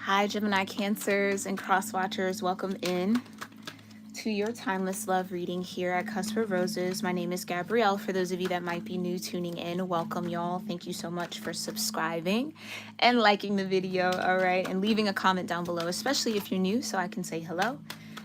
Hi, Gemini Cancers and Cross Watchers. Welcome in to your timeless love reading here at Cusp of Roses. My name is Gabrielle. For those of you that might be new tuning in, welcome, y'all. Thank you so much for subscribing and liking the video, all right? And leaving a comment down below, especially if you're new, so I can say hello.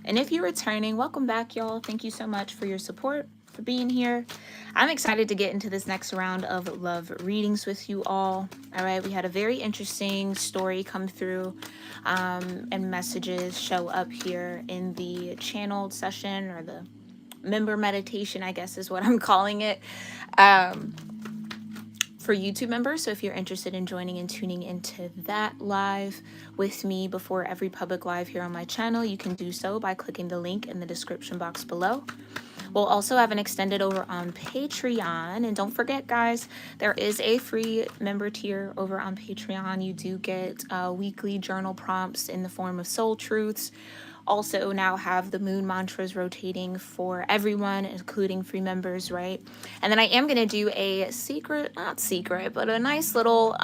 And if you're returning, welcome back, y'all. Thank you so much for your support, for being here. I'm excited to get into this next round of love readings with you all. All right, we had a very interesting story come through and messages show up here in the channeled session, or the member meditation, I guess is what I'm calling it, for YouTube members. So if you're interested in joining and tuning into that live with me before every public live here on my channel, you can do so by clicking the link in the description box below. We'll also have an extended over on Patreon. And don't forget, guys, there is a free member tier over on Patreon. You do get weekly journal prompts in the form of soul truths. Also now have the moon mantras rotating for everyone, including free members, right? And then I am going to do a not secret, but a nice little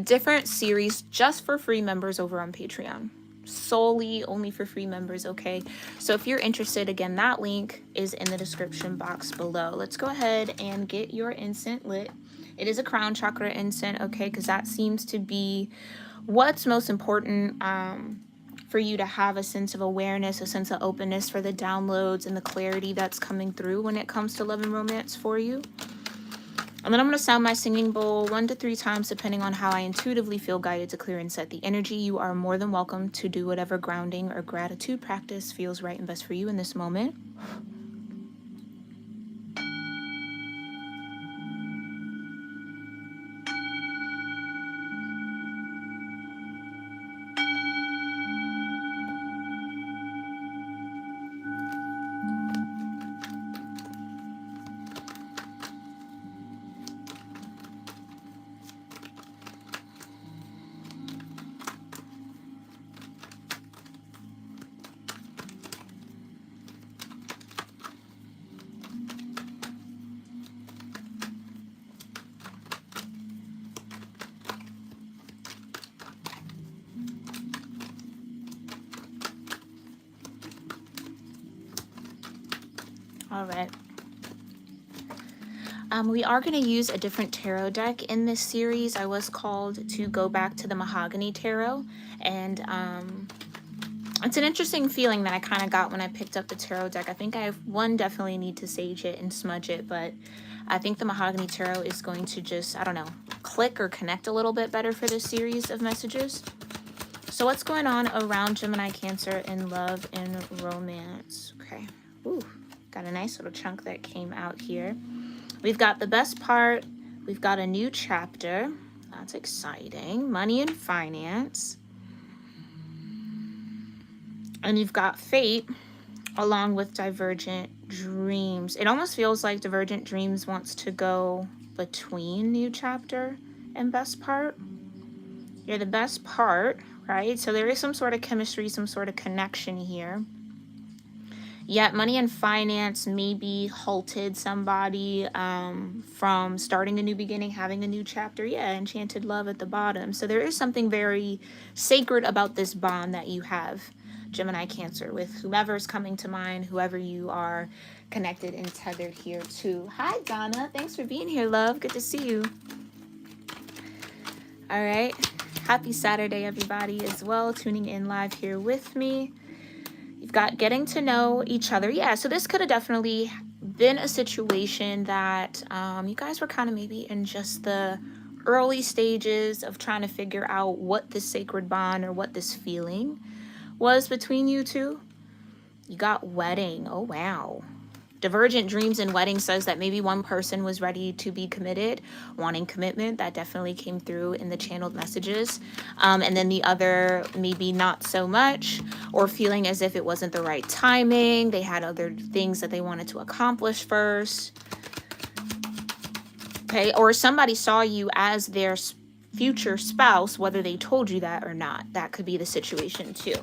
different series just for free members over on Patreon. Solely only for free members, okay? So if you're interested, again, that link is in the description box below. Let's go ahead and get your incense lit. It is a crown chakra incense, okay? Because that seems to be what's most important for you to have a sense of awareness, a sense of openness for the downloads and the clarity that's coming through when it comes to love and romance for you. And then I'm going to sound my singing bowl 1 to 3 times, depending on how I intuitively feel guided to clear and set the energy. You are more than welcome to do whatever grounding or gratitude practice feels right and best for you in this moment. All right. We are going to use a different tarot deck in this series. I was called to go back to the Mahogany Tarot, and it's an interesting feeling that I kind of got when I picked up the tarot deck. I think definitely need to sage it and smudge it, but I think the Mahogany Tarot is going to just, I don't know, click or connect a little bit better for this series of messages. So what's going on around Gemini Cancer in love and romance? Okay. Ooh, got a nice little chunk that came out here. We've got the best part. We've got a new chapter. That's exciting. Money and finance. And you've got fate along with divergent dreams. It almost feels like divergent dreams wants to go between new chapter and best part. You're the best part, right? So there is some sort of chemistry, some sort of connection here. Yet money and finance maybe halted somebody from starting a new beginning, having a new chapter. Yeah, enchanted love at the bottom. So there is something very sacred about this bond that you have, Gemini Cancer, with whomever's coming to mind, whoever you are connected and tethered here to. Hi, Donna. Thanks for being here, love. Good to see you. All right. Happy Saturday, everybody, as well, tuning in live here with me. You've got getting to know each other. Yeah, so this could have definitely been a situation that you guys were kind of maybe in just the early stages of trying to figure out what this sacred bond or what this feeling was between you two. You got wedding. Oh, wow. Divergent dreams and wedding says that maybe one person was ready to be committed, wanting commitment. That definitely came through in the channeled messages. And then the other maybe not so much, or feeling as if it wasn't the right timing. They had other things that they wanted to accomplish first. Okay, or somebody saw you as their future spouse, whether they told you that or not. That could be the situation too.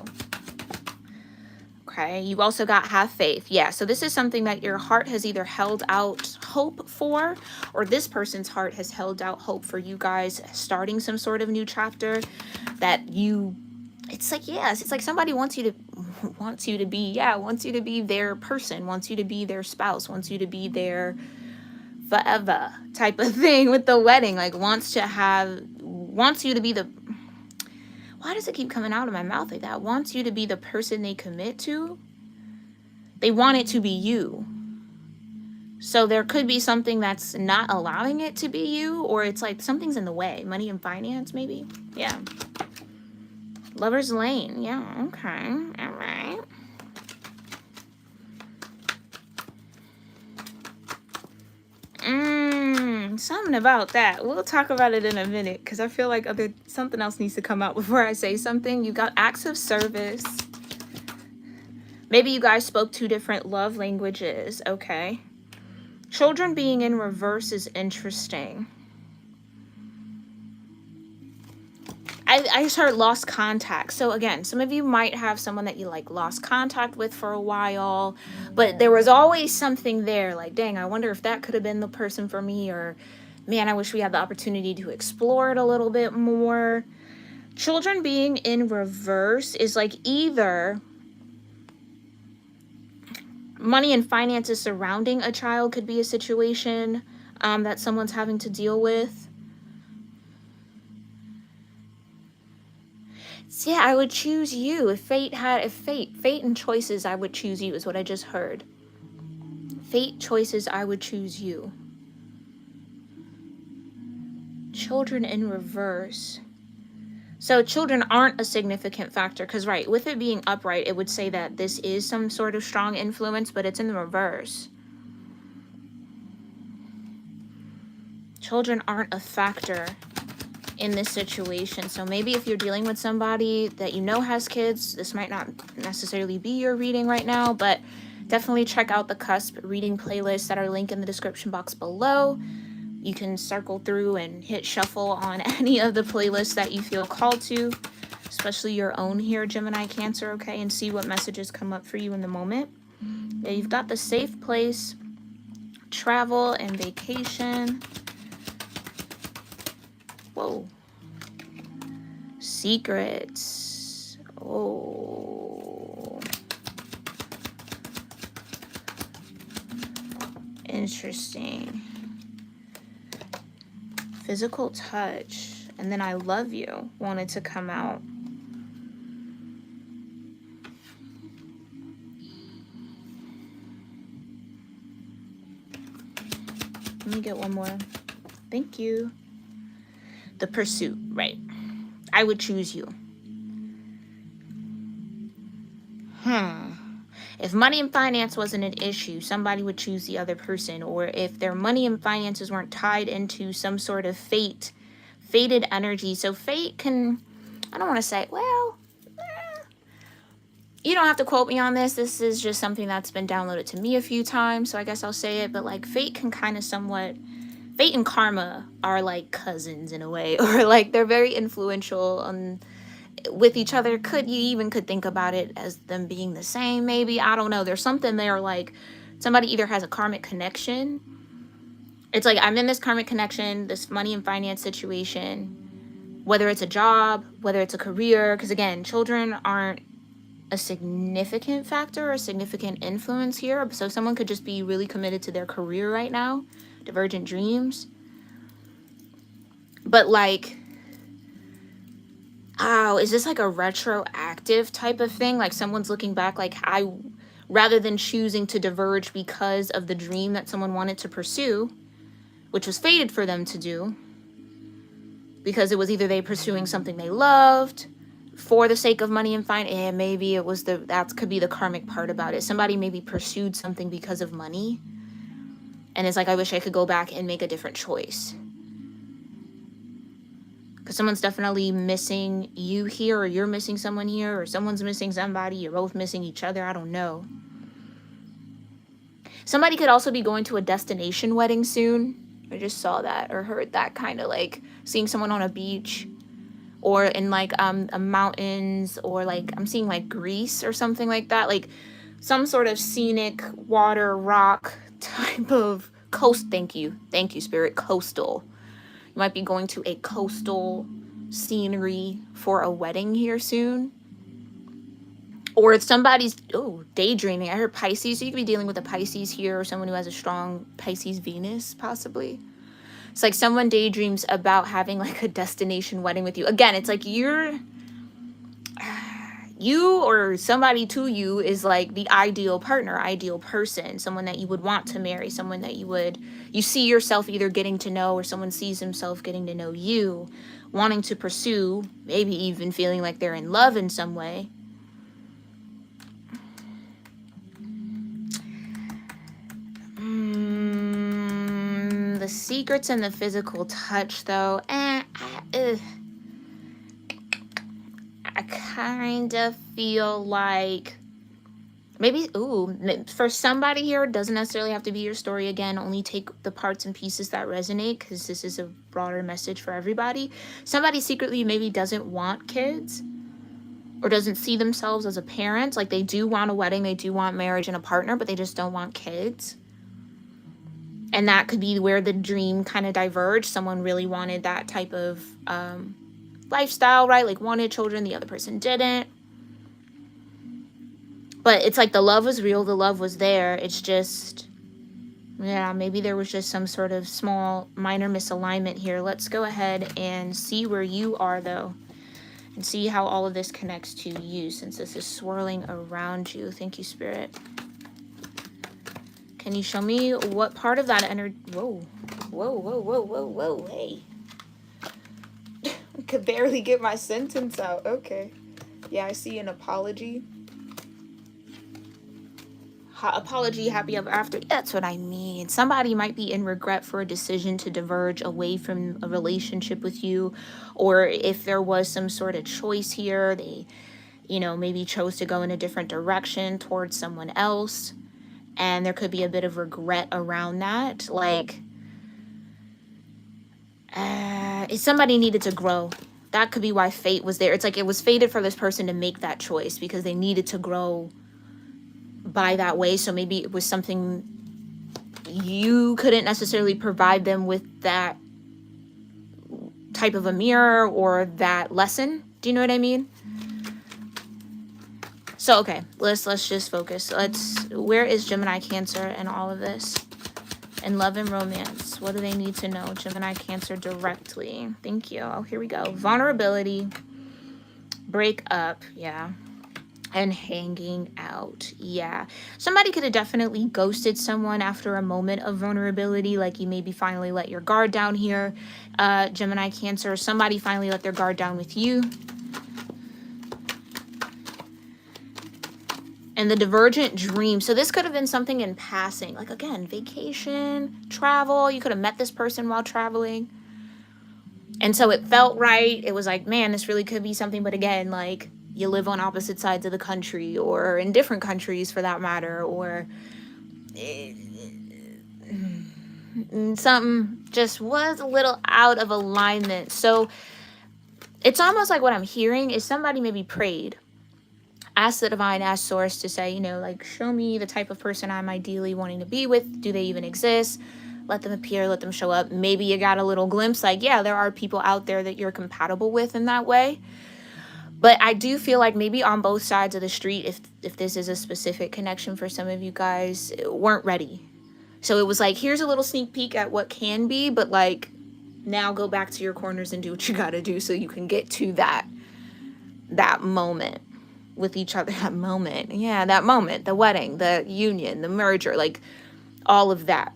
Okay, you also got have faith. Yeah, so this is something that your heart has either held out hope for, or this person's heart has held out hope for you guys starting some sort of new chapter that you, it's like, yes, it's like somebody wants you to be their person, wants you to be their spouse, wants you to be their forever type of thing with the wedding, like wants you to be the, why does it keep coming out of my mouth like that? Wants you to be the person they commit to. They want it to be you. So there could be something that's not allowing it to be you, or it's like something's in the way. Money and finance, maybe. Yeah. Lover's lane. Yeah, okay. All right. Something about that. We'll talk about it in a minute because I feel like something else needs to come out before I say something. You got acts of service. Maybe you guys spoke 2 different love languages. Okay. Children being in reverse is interesting. I just heard lost contact. So again, some of you might have someone that you like lost contact with for a while, but there was always something there like, dang, I wonder if that could have been the person for me, or man, I wish we had the opportunity to explore it a little bit more. Children being in reverse is like either money and finances surrounding a child could be a situation that someone's having to deal with. Yeah, I would choose you. If fate and choices, I would choose you is what I just heard. Fate, choices, I would choose you. Children in reverse. So children aren't a significant factor because, right, with it being upright, it would say that this is some sort of strong influence, but it's in the reverse. Children aren't a factor in this situation. So maybe if you're dealing with somebody that you know has kids, this might not necessarily be your reading right now, but definitely check out the cusp reading playlists that are linked in the description box below. You can circle through and hit shuffle on any of the playlists that you feel called to, especially your own here, Gemini-Cancer, okay, and see what messages come up for you in the moment. Yeah, you've got the safe place, travel and vacation. Whoa. Secrets. Oh. Interesting. Physical touch. And then I love you wanted to come out. Let me get one more. Thank you. The pursuit, right? I would choose you. If money and finance wasn't an issue, somebody would choose the other person. Or if their money and finances weren't tied into some sort of fated energy. So fate can, I don't want to say, well, you don't have to quote me on this. This is just something that's been downloaded to me a few times, so I guess I'll say it. But like fate can kind of somewhat, fate and karma are like cousins in a way, or like they're very influential with each other. You could think about it as them being the same, maybe. I don't know. There's something there, like somebody either has a karmic connection. It's like I'm in this karmic connection, this money and finance situation, whether it's a job, whether it's a career, because again, children aren't a significant factor or a significant influence here. So someone could just be really committed to their career right now. Divergent dreams. But like, oh, is this like a retroactive type of thing? Like someone's looking back, like rather than choosing to diverge because of the dream that someone wanted to pursue, which was fated for them to do, because it was either they pursuing something they loved for the sake of money and finance, and maybe it was that could be the karmic part about it. Somebody maybe pursued something because of money, and it's like, I wish I could go back and make a different choice. Because someone's definitely missing you here, or you're missing someone here, or someone's missing somebody, you're both missing each other, I don't know. Somebody could also be going to a destination wedding soon. I just saw that or heard that, kind of like seeing someone on a beach, or in like mountains, or like I'm seeing like Greece or something like that, like some sort of scenic water rock type of coast. Thank you spirit. Coastal. You might be going to a coastal scenery for a wedding here soon. Or it's somebody's daydreaming. I heard Pisces, so you could be dealing with a Pisces here, or someone who has a strong Pisces Venus possibly. It's like someone daydreams about having like a destination wedding with you. Again, it's like you or somebody to you is like the ideal partner, ideal person, someone that you would want to marry, someone that you see yourself either getting to know, or someone sees himself getting to know you, wanting to pursue, maybe even feeling like they're in love in some way. The secrets and the physical touch, though, I kind of feel like maybe, for somebody here, it doesn't necessarily have to be your story. Again, only take the parts and pieces that resonate, because this is a broader message for everybody. Somebody secretly maybe doesn't want kids, or doesn't see themselves as a parent. Like they do want a wedding, they do want marriage and a partner, but they just don't want kids. And that could be where the dream kind of diverged. Someone really wanted that type of lifestyle, right? Like wanted children, the other person didn't. But it's like the love was real, the love was there. It's just, yeah, maybe there was just some sort of small, minor misalignment here. Let's go ahead and see where you are, though, and see how all of this connects to you, since this is swirling around you. Thank you, Spirit. Can you show me what part of that energy? Whoa, hey. I could barely get my sentence out. Okay. Yeah, I see an apology. Apology, happy ever after. That's what I mean. Somebody might be in regret for a decision to diverge away from a relationship with you, or if there was some sort of choice here, they, maybe chose to go in a different direction towards someone else. And there could be a bit of regret around that. Like, if somebody needed to grow, that could be why fate was there. It's like it was fated for this person to make that choice because they needed to grow by that way. So maybe it was something you couldn't necessarily provide them with, that type of a mirror or that lesson. Do you know what I mean? So, okay, let's just focus. Where is Gemini-Cancer and all of this? In love and romance, what do they need to know? Gemini-Cancer directly. Thank you. Oh, here we go. Vulnerability, break up, yeah, and hanging out, yeah. Somebody could have definitely ghosted someone after a moment of vulnerability, like you maybe finally let your guard down here. Gemini-Cancer, somebody finally let their guard down with you. And the divergent dream. So this could have been something in passing. Like, again, vacation, travel. You could have met this person while traveling. And so it felt right. It was like, man, this really could be something. But again, like, you live on opposite sides of the country, or in different countries for that matter, or something just was a little out of alignment. So it's almost like what I'm hearing is somebody maybe prayed, ask the divine, ask source to say, like, show me the type of person I'm ideally wanting to be with. Do they even exist? Let them appear, let them show up. Maybe you got a little glimpse, like, yeah, there are people out there that you're compatible with in that way. But I do feel like maybe on both sides of the street, if this is a specific connection for some of you guys, weren't ready. So it was like, here's a little sneak peek at what can be, but like, now go back to your corners and do what you got to do so you can get to that moment with each other. That moment, the wedding, the union, the merger, like all of that.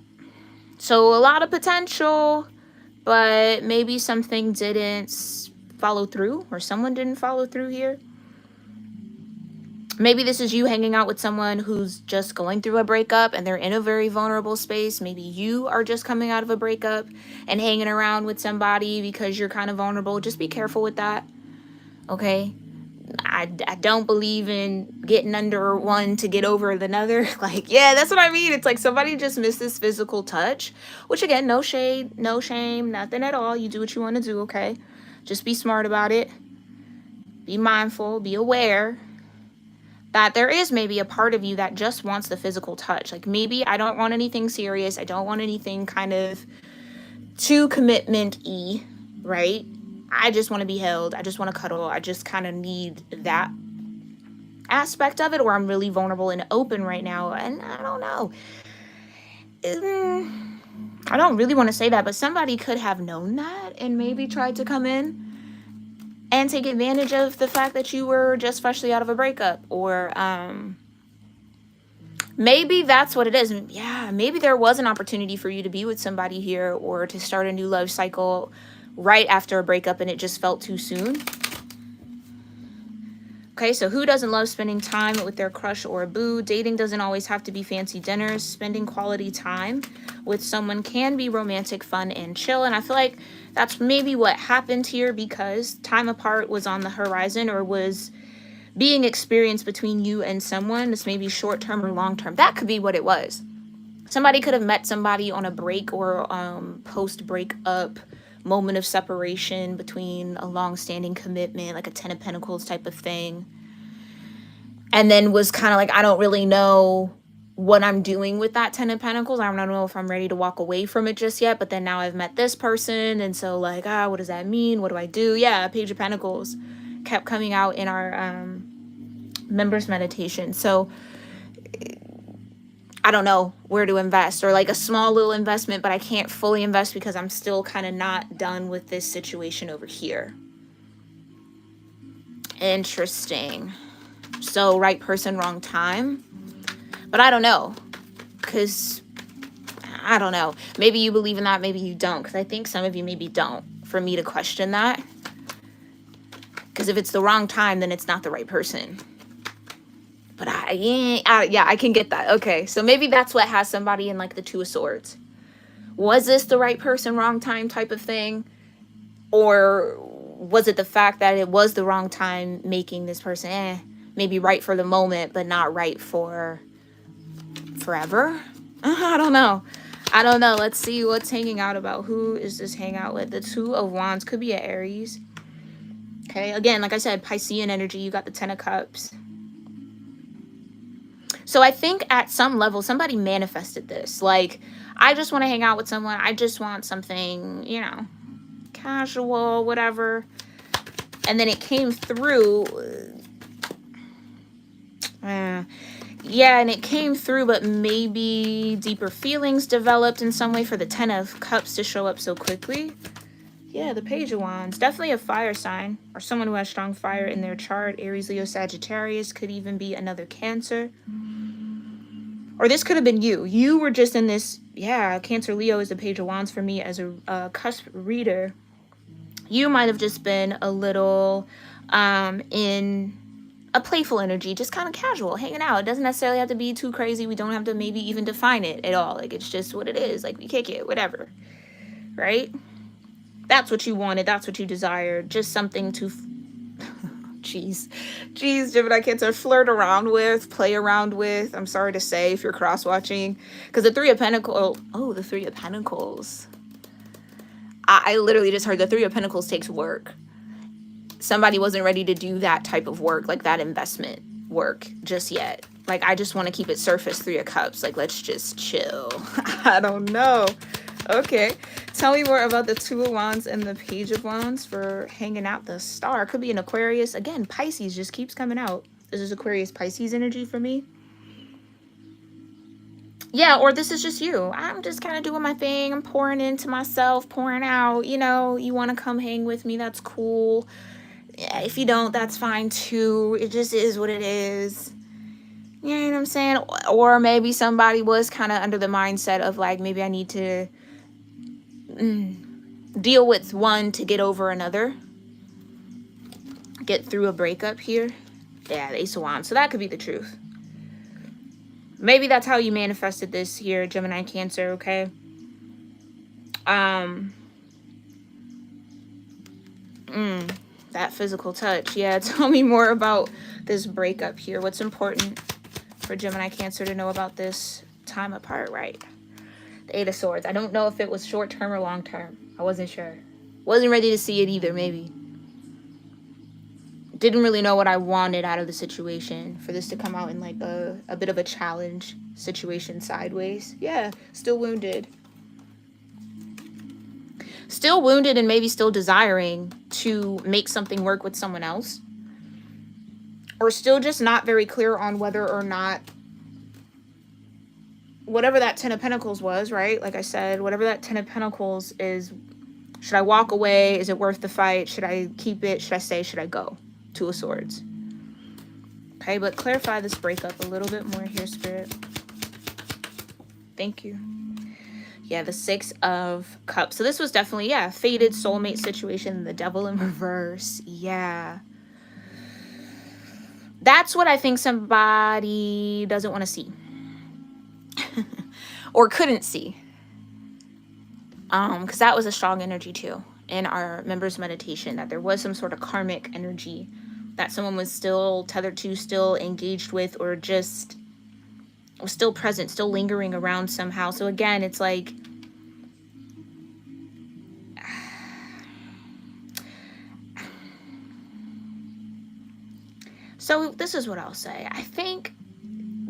So a lot of potential, but maybe something didn't follow through, or someone didn't follow through here. Maybe this is you hanging out with someone who's just going through a breakup and they're in a very vulnerable space. Maybe you are just coming out of a breakup and hanging around with somebody because you're kind of vulnerable. Just be careful with that, okay? I don't believe in getting under one to get over another. Like, yeah, that's what I mean. It's like somebody just missed this physical touch, which again, no shade, no shame, nothing at all. You do what you want to do, okay? Just be smart about it. Be mindful, be aware that there is maybe a part of you that just wants the physical touch. Like, maybe I don't want anything serious. I don't want anything kind of too commitment-y, right? I just want to be held. I just want to cuddle. I just kind of need that aspect of it, or I'm really vulnerable and open right now. And I don't know. I don't really want to say that, but somebody could have known that and maybe tried to come in and take advantage of the fact that you were just freshly out of a breakup. Or maybe that's what it is. Yeah, maybe there was an opportunity for you to be with somebody here or to start a new love cycle right after a breakup, and it just felt too soon. Okay, so who doesn't love spending time with their crush or a boo? Dating doesn't always have to be fancy dinners. Spending quality time with someone can be romantic, fun, and chill. And I feel like that's maybe what happened here, because time apart was on the horizon, or was being experienced between you and someone. It's maybe short-term or long-term. That could be what it was. Somebody could have met somebody on a break or post-breakup moment of separation between a long-standing commitment, like a 10 of Pentacles type of thing, and then was kind of like, I don't really know what I'm doing with that 10 of Pentacles. I don't know if I'm ready to walk away from it just yet, but then now I've met this person, and so like, what does that mean? What do I do? Yeah, Page of Pentacles kept coming out in our members meditation. So I don't know where to invest, or like a small little investment, but I can't fully invest because I'm still kind of not done with this situation over here. Interesting. So right person, wrong time. But I don't know, because I don't know. Maybe you believe in that, maybe you don't, because I think some of you maybe don't, for me to question that. Because if it's the wrong time, then it's not the right person. But yeah, I can get that. Okay, so maybe that's what has somebody in like the Two of Swords. Was this the right person, wrong time type of thing? Or was it the fact that it was the wrong time making this person maybe right for the moment, but not right for forever? I don't know. Let's see what's hanging out about. Who is this hang out with? The Two of Wands could be an Aries. Okay, again, like I said, Piscean energy. You got the 10 of Cups. So I think at some level, somebody manifested this. Like, I just want to hang out with someone. I just want something, you know, casual, whatever. And then it came through. Yeah, and it came through, but maybe deeper feelings developed in some way for the 10 of Cups to show up so quickly. Yeah, the Page of Wands. Definitely a fire sign, or someone who has strong fire in their chart. Aries, Leo, Sagittarius. Could even be another Cancer. Or this could have been you. You were just in this, yeah, Cancer, Leo is the Page of Wands for me as a cusp reader. You might have just been a little in a playful energy, just kind of casual, hanging out. It doesn't necessarily have to be too crazy. We don't have to maybe even define it at all. Like, it's just what it is. Like, we kick it, whatever. Right? That's what you wanted. That's what you desired. Just something to... Jeez, Gemini, Cancer, flirt around with, play around with. I'm sorry to say if you're cross-watching. Because the Three of Pentacles... Oh, the Three of Pentacles. I literally just heard the Three of Pentacles takes work. Somebody wasn't ready to do that type of work, like that investment work just yet. Like, I just want to keep it surface. Three of Cups. Like, let's just chill. I don't know. Okay. Tell me more about the Two of Wands and the Page of Wands for hanging out. The Star. Could be an Aquarius. Again, Pisces just keeps coming out. This is Aquarius Pisces energy for me. Yeah, or this is just you. I'm just kind of doing my thing. I'm pouring into myself, pouring out. You know, you want to come hang with me. That's cool. Yeah, if you don't, that's fine too. It just is what it is. You know what I'm saying? Or maybe somebody was kind of under the mindset of like, maybe I need to deal with one to get over another. Get through a breakup here. Yeah, the Ace of Wands. So that could be the truth. Maybe that's how you manifested this here, Gemini, Cancer, okay? That physical touch. Yeah, tell me more about this breakup here. What's important for Gemini, Cancer to know about this time apart, right? The Eight of Swords. I don't know if it was short-term or long-term. I wasn't sure. Wasn't ready to see it either, maybe. didn't really know what I wanted out of the situation for this to come out in like a bit of a challenge situation sideways. Yeah, still wounded. Still wounded and maybe still desiring to make something work with someone else. Or still just not very clear on whether or not whatever that Ten of Pentacles was, right? Like I said, whatever that Ten of Pentacles is, should I walk away? Is it worth the fight? Should I keep it? Should I stay? Should I go? Two of Swords. Okay, but clarify this breakup a little bit more here, Spirit. Thank you. Yeah, the Six of Cups. So this was definitely, yeah, fated soulmate situation. The Devil in reverse. Yeah. That's what I think somebody doesn't want to see. Or couldn't see. Because that was a strong energy too in our members' meditation, that there was some sort of karmic energy that someone was still tethered to, still engaged with, or just was still present, still lingering around somehow. So again, it's like, so this is what I'll say. I think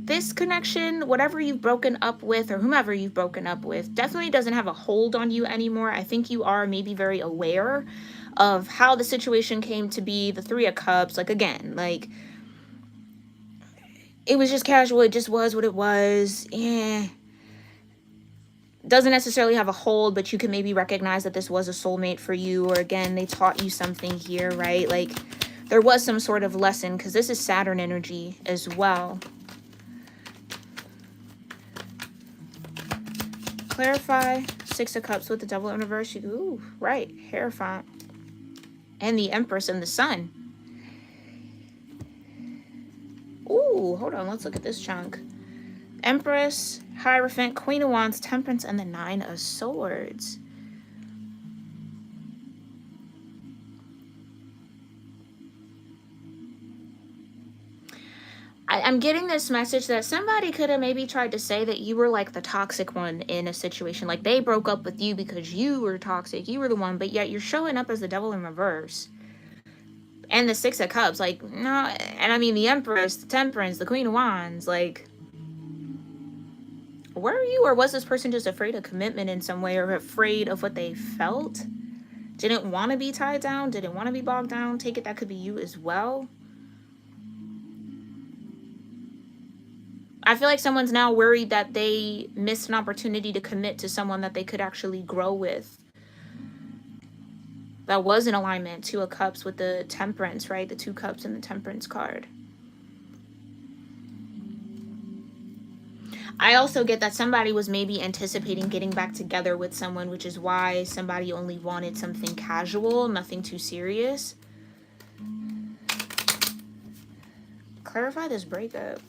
this connection, whatever you've broken up with or whomever you've broken up with, definitely doesn't have a hold on you anymore. I think you are maybe very aware of how the situation came to be. The Three of Cups, like again, like it was just casual. It just was what it was. Yeah. Doesn't necessarily have a hold, but you can maybe recognize that this was a soulmate for you. Or again, they taught you something here, right? Like there was some sort of lesson, because this is Saturn energy as well. Clarify Six of Cups with the Devil in reverse. Ooh, right. Hierophant. And the Empress and the Sun. Ooh, hold on. Let's look at this chunk. Empress, Hierophant, Queen of Wands, Temperance, and the Nine of Swords. I'm getting this message that somebody could have maybe tried to say that you were like the toxic one in a situation. Like they broke up with you because you were toxic. You were the one, but yet you're showing up as the Devil in reverse. And the Six of Cups. Like, no. And I mean the Empress, the Temperance, the Queen of Wands. Like, were you, or was this person just afraid of commitment in some way, or afraid of what they felt? Didn't want to be tied down? Didn't want to be bogged down? Take it that could be you as well. I feel like someone's now worried that they missed an opportunity to commit to someone that they could actually grow with. That was in alignment. Two of Cups with the Temperance, right? The Two Cups and the Temperance card. I also get that somebody was maybe anticipating getting back together with someone, which is why somebody only wanted something casual, nothing too serious. Clarify this breakup.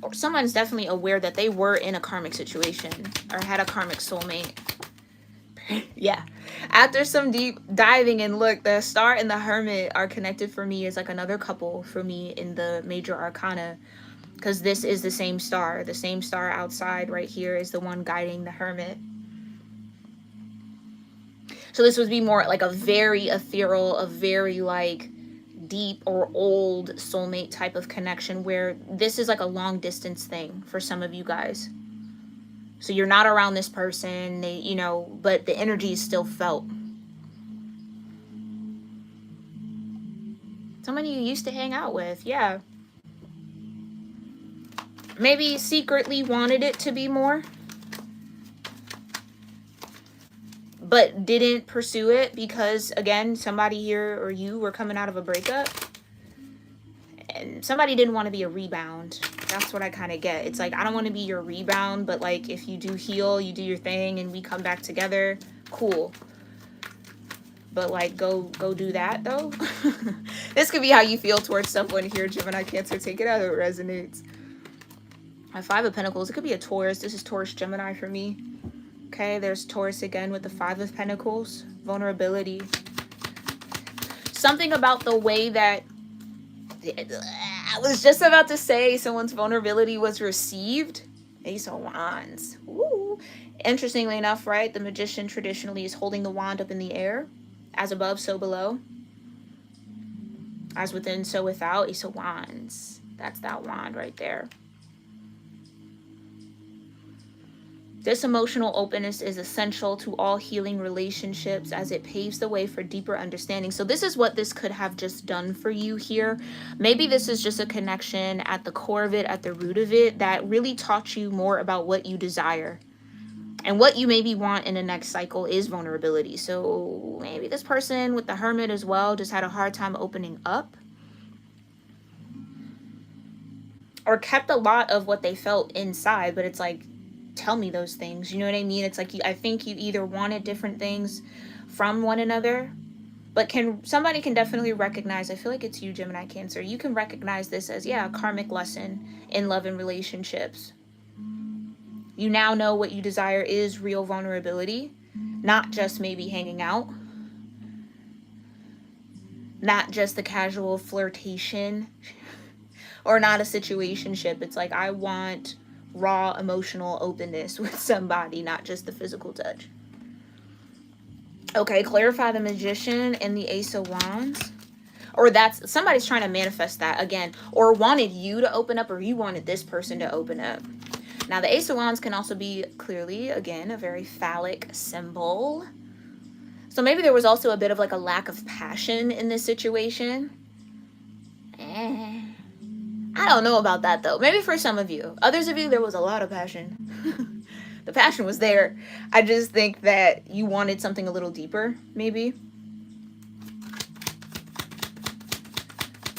Or someone's definitely aware that they were in a karmic situation or had a karmic soulmate. Yeah. After some deep diving, and look, the Star and the Hermit are connected for me as like another couple for me in the major arcana, because this is the same star. The same star outside right here is the one guiding the Hermit. So this would be more like a very ethereal, a very like deep or old soulmate type of connection, where this is like a long distance thing for some of you guys. So you're not around this person, they, you know, but the energy is still felt. Somebody you used to hang out with, yeah. Maybe secretly wanted it to be more, but didn't pursue it because, again, somebody here or you were coming out of a breakup. And somebody didn't want to be a rebound. That's what I kind of get. It's like, I don't want to be your rebound, but like if you do heal, you do your thing, and we come back together, cool. But like, go do that though. This could be how you feel towards someone here, Gemini, Cancer. Take it out if it resonates. Five of Pentacles. It could be a Taurus. This is Taurus, Gemini for me. Okay, there's Taurus again with the Five of Pentacles. Vulnerability. Something about the way that I was just about to say someone's vulnerability was received. Ace of Wands. Ooh. Interestingly enough, right? The Magician traditionally is holding the wand up in the air. As above, so below. As within, so without. Ace of Wands. That's that wand right there. This emotional openness is essential to all healing relationships as it paves the way for deeper understanding. So this is what this could have just done for you here. Maybe this is just a connection at the core of it, at the root of it, that really taught you more about what you desire. And what you maybe want in the next cycle is vulnerability. So maybe this person with the Hermit as well just had a hard time opening up. Or kept a lot of what they felt inside, but it's like, tell me those things. You know what I mean? It's like, I think you either wanted different things from one another, but somebody can definitely recognize, I feel like it's you, Gemini Cancer, you can recognize this as, yeah, a karmic lesson in love and relationships. You now know what you desire is real vulnerability, not just maybe hanging out, not just the casual flirtation, or not a situationship. It's like, I want raw emotional openness with somebody, not just the physical touch. Okay, clarify the Magician and the Ace of Wands. Or that's somebody's trying to manifest that again, or wanted you to open up, or you wanted this person to open up. Now the Ace of Wands can also be clearly, again, a very phallic symbol. So maybe there was also a bit of like a lack of passion in this situation. I don't know about that though. Maybe for some of you. Others of you, there was a lot of passion. The passion was there. I just think that you wanted something a little deeper, maybe.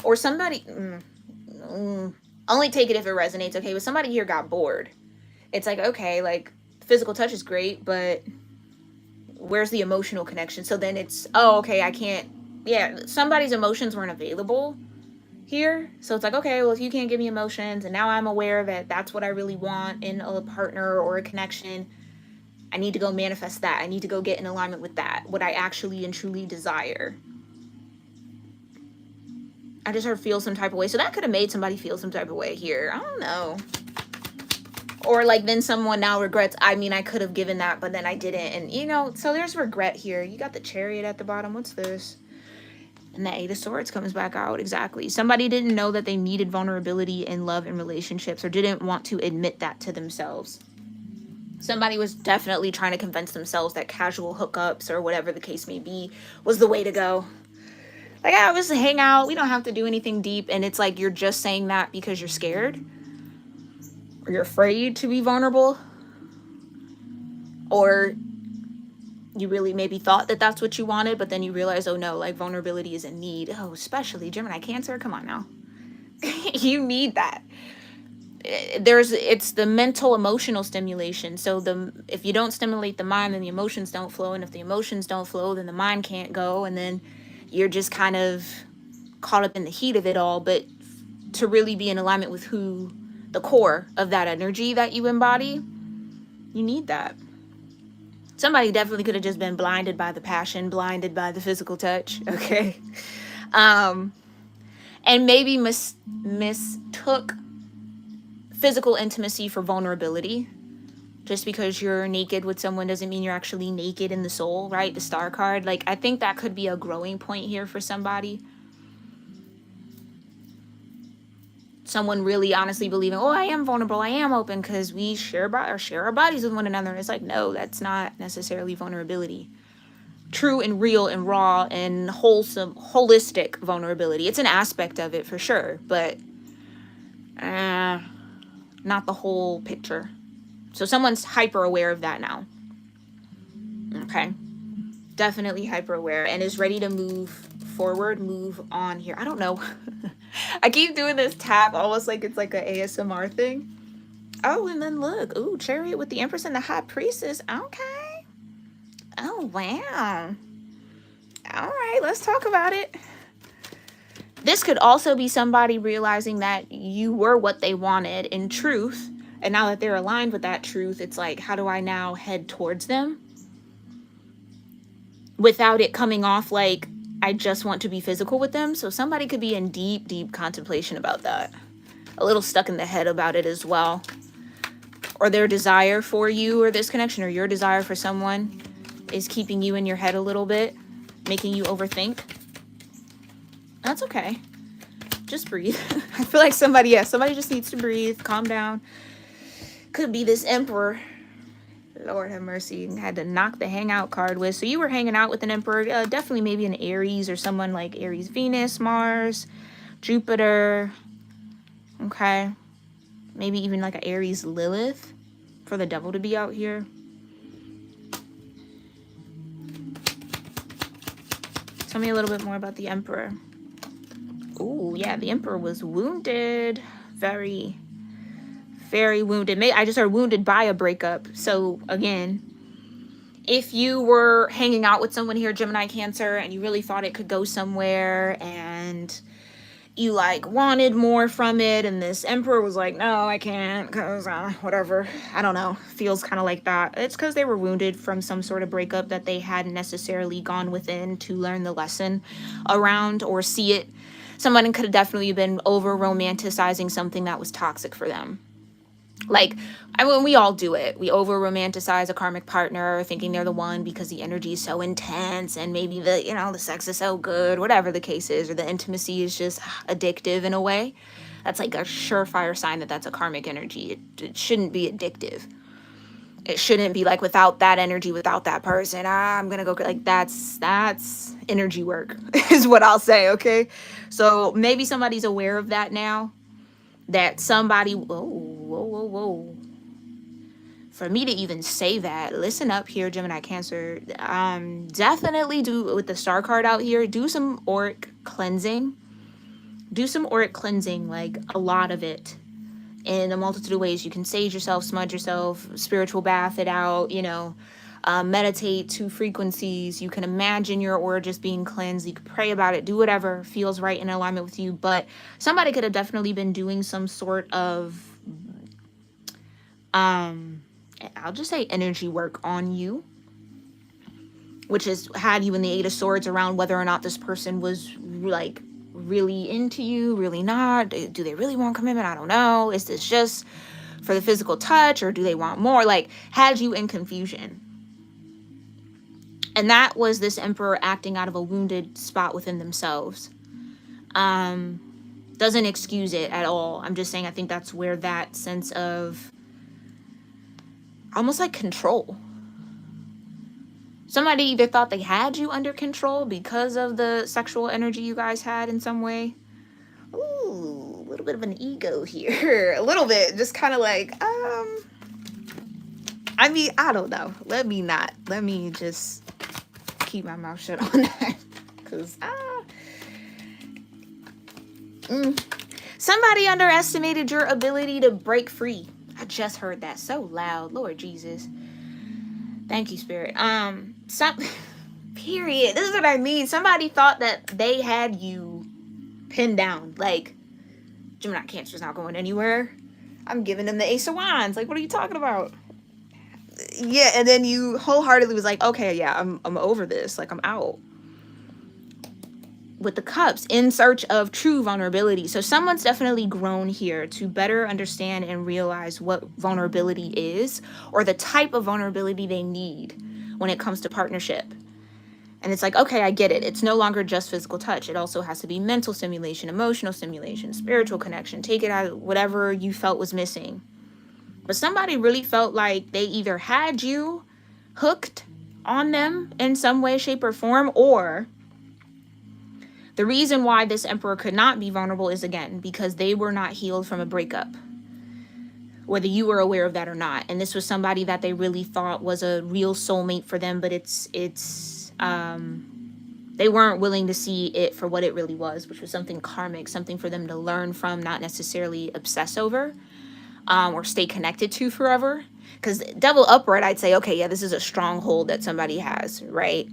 Or somebody... only take it if it resonates, okay? But somebody here got bored. It's like, okay, like, physical touch is great, but where's the emotional connection? So then it's, oh, okay, I can't... Yeah, somebody's emotions weren't available here. So it's like, okay, well, if you can't give me emotions, and now I'm aware that that's what I really want in a partner or a connection, I need to go manifest that. I need to go get in alignment with that, what I actually and truly desire. I just heard feel some type of way. So that could have made somebody feel some type of way here. I don't know. Or like then someone now regrets, I mean, I could have given that, but then I didn't. And you know, so there's regret here. You got the Chariot at the bottom. What's this? And the Eight of Swords comes back out. Exactly. Somebody didn't know that they needed vulnerability in love and relationships, or didn't want to admit that to themselves. Somebody was definitely trying to convince themselves that casual hookups or whatever the case may be was the way to go. Like, yeah, just hang out. We don't have to do anything deep. And it's like you're just saying that because you're scared. Or you're afraid to be vulnerable. Or you really maybe thought that that's what you wanted, but then you realize, oh no, like vulnerability is a need. Oh, especially Gemini Cancer. Come on now. You need that. It's the mental emotional stimulation. So if you don't stimulate the mind, then the emotions don't flow. And if the emotions don't flow, then the mind can't go. And then you're just kind of caught up in the heat of it all. But to really be in alignment with who the core of that energy that you embody, you need that. Somebody definitely could have just been blinded by the passion, blinded by the physical touch. Okay. And maybe mistook physical intimacy for vulnerability. Just because you're naked with someone doesn't mean you're actually naked in the soul, right? The Star card. Like, I think that could be a growing point here for somebody. Someone really honestly believing, oh, I am vulnerable, I am open because we share our bodies with one another. And it's like, no, that's not necessarily vulnerability. True and real and raw and wholesome, holistic vulnerability. It's an aspect of it for sure, but not the whole picture. So someone's hyper aware of that now. Okay. Definitely hyper aware and is ready to move forward, move on here. I don't know. I keep doing this tap almost like it's like an ASMR thing. Oh, and then look. Ooh, Chariot with the Empress and the High Priestess. Okay. Oh, wow. All right, let's talk about it. This could also be somebody realizing that you were what they wanted in truth. And now that they're aligned with that truth, it's like, how do I now head towards them? Without it coming off like I just want to be physical with them. So somebody could be in deep, deep contemplation about that. A little stuck in the head about it as well. Or their desire for you or this connection or your desire for someone is keeping you in your head a little bit, making you overthink. That's okay. Just breathe. I feel like somebody just needs to breathe, calm down. Could be this emperor. Lord have mercy. Had to knock the hangout card with. So you were hanging out with an emperor. Definitely maybe an Aries or someone like Aries, Venus, Mars, Jupiter. Okay. Maybe even like an Aries Lilith for the devil to be out here. Tell me a little bit more about the emperor. Ooh, yeah, the emperor was wounded. Very, very wounded. I just heard wounded by a breakup. So again, if you were hanging out with someone here, Gemini, Cancer, and you really thought it could go somewhere and you like wanted more from it, and this emperor was like, no, I can't, because whatever, I don't know, feels kind of like that. It's because they were wounded from some sort of breakup that they hadn't necessarily gone within to learn the lesson around or see it. Someone could have definitely been over romanticizing something that was toxic for them. Like, I mean, we all do it. We over romanticize a karmic partner, thinking they're the one because the energy is so intense, and maybe the, you know, the sex is so good, whatever the case is, or the intimacy is just addictive in a way. That's like a surefire sign that that's a karmic energy. It shouldn't be addictive. It shouldn't be like, without that energy, without that person, I'm gonna go, like, that's energy work is what I'll say. Okay, so maybe somebody's aware of that now, that somebody, whoa. For me to even say that, listen up here, Gemini, Cancer. Definitely do, with the star card out here, do some auric cleansing. Do some auric cleansing, like a lot of it, in a multitude of ways. You can sage yourself, smudge yourself, spiritual bath it out, you know, meditate to frequencies. You can imagine your aura just being cleansed. You can pray about it, do whatever feels right in alignment with you. But somebody could have definitely been doing some sort of I'll just say energy work on you, which is had you in the Eight of Swords around whether or not this person was like really into you, really not. Do they really want commitment? I don't know. Is this just for the physical touch, or do they want more? Like, had you in confusion. And that was this emperor acting out of a wounded spot within themselves. Doesn't excuse it at all. I'm just saying, I think that's where that sense of almost like control. Somebody either thought they had you under control because of the sexual energy you guys had in some way. Ooh, a little bit of an ego here. A little bit. Just kind of like, I mean, I don't know. Let me just keep my mouth shut on that. Because, somebody underestimated your ability to break free. I just heard that so loud. Lord Jesus. Thank you, Spirit. Period. This is what I mean. Somebody thought that they had you pinned down. Like, Gemini, Cancer's not going anywhere. I'm giving them the Ace of Wands. Like, what are you talking about? Yeah, and then you wholeheartedly was like, okay, yeah, I'm over this. Like, I'm out. With the cups, in search of true vulnerability. So someone's definitely grown here to better understand and realize what vulnerability is, or the type of vulnerability they need when it comes to partnership. And it's like, okay, I get it. It's no longer just physical touch. It also has to be mental stimulation, emotional stimulation, spiritual connection. Take it out, whatever you felt was missing. But somebody really felt like they either had you hooked on them in some way, shape, or form, or the reason why this emperor could not be vulnerable is, again, because they were not healed from a breakup, whether you were aware of that or not. And this was somebody that they really thought was a real soulmate for them, but they weren't willing to see it for what it really was, which was something karmic, something for them to learn from, not necessarily obsess over, or stay connected to forever. Because devil upright, I'd say, okay, yeah, this is a stronghold that somebody has, right?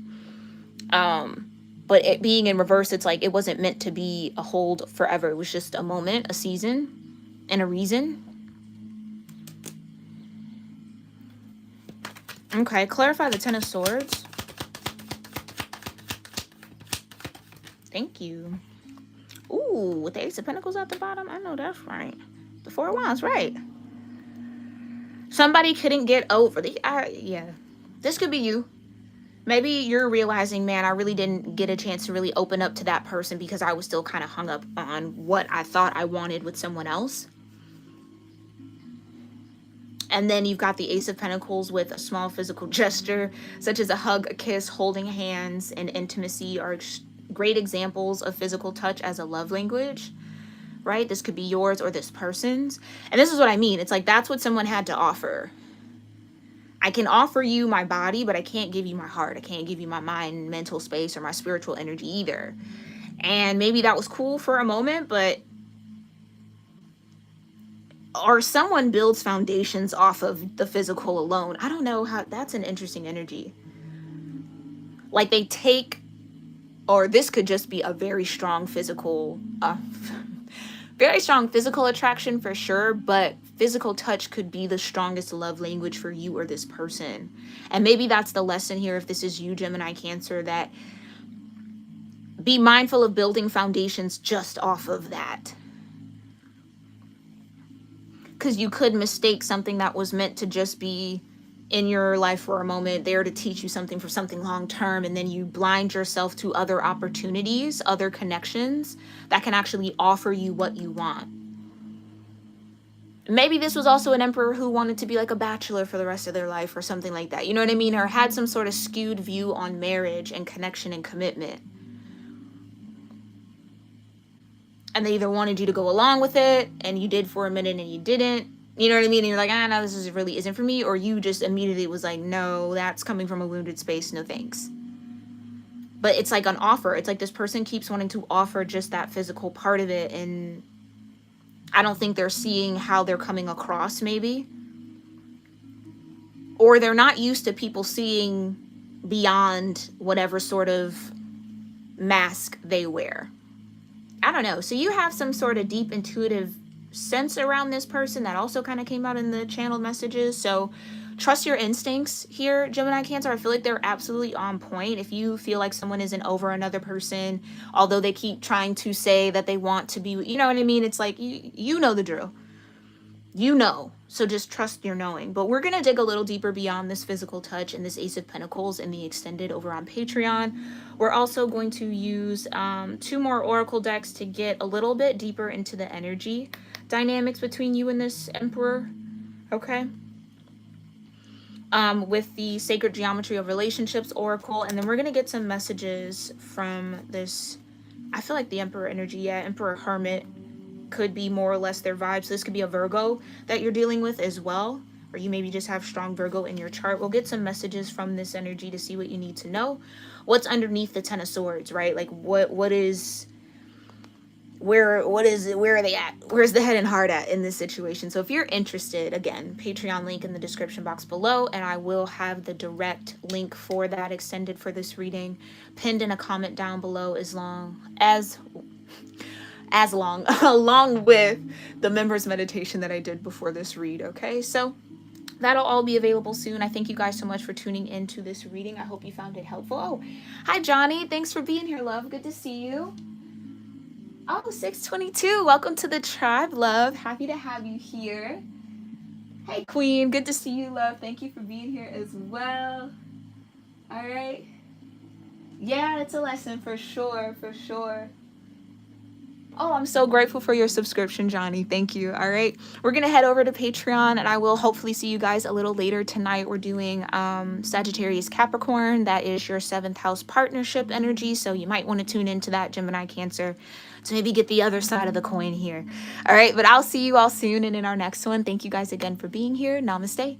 But it being in reverse, it's like it wasn't meant to be a hold forever. It was just a moment, a season, and a reason. Okay, clarify the Ten of Swords. Thank you. Ooh, with the Ace of Pentacles at the bottom. I know that's right. The Four of Wands, right. Somebody couldn't get over the... yeah. This could be you. Maybe you're realizing, man, I really didn't get a chance to really open up to that person because I was still kind of hung up on what I thought I wanted with someone else. And then you've got the Ace of Pentacles with a small physical gesture, such as a hug, a kiss, holding hands, and intimacy are great examples of physical touch as a love language, right? This could be yours or this person's. And this is what I mean. It's like, that's what someone had to offer. I can offer you my body, but I can't give you my heart. I can't give you my mind, mental space, or my spiritual energy either. And maybe that was cool for a moment, but or someone builds foundations off of the physical alone. I don't know how, that's an interesting energy. Like they take, or this could just be a very strong physical, very strong physical attraction for sure, but physical touch could be the strongest love language for you or this person. And maybe that's the lesson here, if this is you, Gemini Cancer, that be mindful of building foundations just off of that. Because you could mistake something that was meant to just be in your life for a moment, there to teach you something for something long term, and then you blind yourself to other opportunities, other connections that can actually offer you what you want. Maybe this was also an emperor who wanted to be like a bachelor for the rest of their life or something like that. You know what I mean? Or had some sort of skewed view on marriage and connection and commitment. And they either wanted you to go along with it, and you did for a minute and you didn't. You know what I mean? And you're like, no, this is really isn't for me. Or you just immediately was like, no, that's coming from a wounded space. No thanks. But it's like an offer. It's like this person keeps wanting to offer just that physical part of it. And I don't think they're seeing how they're coming across, maybe. Or they're not used to people seeing beyond whatever sort of mask they wear. I don't know. So you have some sort of deep intuitive sense around this person that also kind of came out in the channeled messages. So trust your instincts here, Gemini Cancer. I feel like they're absolutely on point. If you feel like someone isn't over another person, although they keep trying to say that they want to be, you know what I mean? It's like, you know the drill. You know. So just trust your knowing. But we're going to dig a little deeper beyond this physical touch and this Ace of Pentacles in the extended over on Patreon. We're also going to use 2 more oracle decks to get a little bit deeper into the energy dynamics between you and this emperor. Okay. With the Sacred Geometry of Relationships oracle. And then we're going to get some messages from this, I feel like the emperor energy. Yeah, Emperor Hermit could be more or less their vibes. So this could be a Virgo that you're dealing with as well, or you maybe just have strong Virgo in your chart. We'll get some messages from this energy to see what you need to know. What's underneath the Ten of Swords, right? Like what is, where are they at? Where's the head and heart at in this situation? So if you're interested, again, Patreon link in the description box below, and I will have the direct link for that extended for this reading pinned in a comment down below, along with the members meditation that I did before this read. Okay, so that'll all be available soon. I thank you guys so much for tuning into this reading. I hope you found it helpful. Oh, hi Johnny, thanks for being here, love. Good to see you. Oh, 622, welcome to the tribe, love. Happy to have you here. Hey Queen, good to see you, love. Thank you for being here as well. All right, yeah, it's a lesson for sure, for sure. Oh, I'm so grateful for your subscription, Johnny. Thank you. All right. We're going to head over to Patreon, and I will hopefully see you guys a little later tonight. We're doing Sagittarius Capricorn. That is your 7th house partnership energy. So you might want to tune into that, Gemini Cancer, to maybe get the other side of the coin here. All right. But I'll see you all soon and in our next one. Thank you guys again for being here. Namaste.